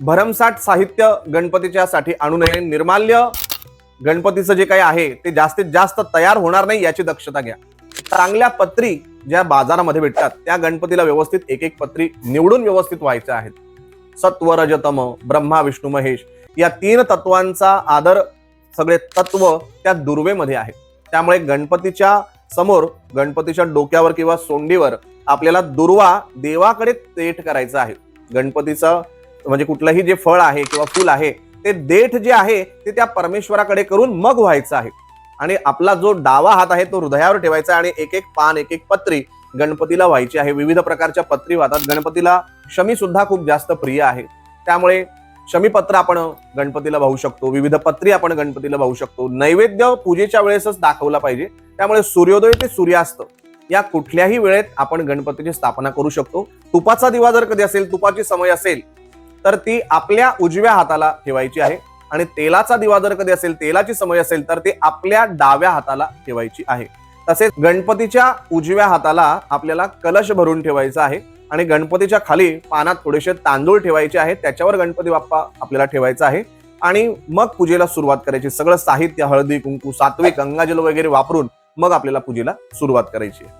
भरमसाठ साहित्य गणपतीच्यासाठी आणू नये. निर्माल्य गणपतीचं जे काही आहे ते जास्तीत जास्त तयार होणार नाही याची दक्षता घ्या. चांगल्या पत्री ज्या बाजारामध्ये भेटतात त्या गणपतीला व्यवस्थित एक एक पत्री निवडून व्यवस्थित व्हायच्या आहेत. सत्व रजतम ब्रह्मा विष्णू महेश या 3 तत्वांचा आदर सगळे तत्व त्या दुर्वेमध्ये आहे. त्यामुळे गणपतीच्या समोर, गणपतीच्या डोक्यावर किंवा सोंडीवर आपल्याला दुर्वा देवाकडे तेट करायचा आहे. गणपतीचं म्हणजे कुठलंही जे फळ आहे किंवा फूल आहे ते देठ जे आहे ते त्या परमेश्वराकडे करून मग व्हायचं आहे. आणि आपला जो डावा हात आहे तो हृदयावर ठेवायचा आणि एक एक पान, एक एक पत्री गणपतीला व्हायची आहे. विविध प्रकारच्या पत्री वाहतात. गणपतीला शमी सुद्धा खूप जास्त प्रिय आहे. त्यामुळे शमीपत्र आपण गणपतीला वाहू शकतो. विविध पत्री आपण गणपतीला वाहू शकतो. नैवेद्य पूजेच्या वेळेसच दाखवला पाहिजे. त्यामुळे सूर्योदय ते सूर्यास्त या कुठल्याही वेळेत आपण गणपतीची स्थापना करू शकतो. तुपाचा दिवा जर कधी असेल, तुपाची समय असेल तर ती आपल्या उजव्या हाताला ठेवायची आहे. आणि तेलाचा दिवा जर कधी असेल, तेलाची समय असेल तर ते आपल्या डाव्या हाताला ठेवायची आहे. तसेच गणपतीच्या उजव्या हाताला आपल्याला कलश भरून ठेवायचा आहे आणि गणपतीच्या खाली पानात थोडेसे तांदूळ ठेवायचे आहेत. त्याच्यावर गणपती बाप्पा आपल्याला ठेवायचा आहे आणि मग पूजेला सुरुवात करायची. सगळं साहित्य, हळदी कुंकू, सात्विक गंगाजल वगैरे वापरून मग आपल्याला पूजेला सुरुवात करायची आहे.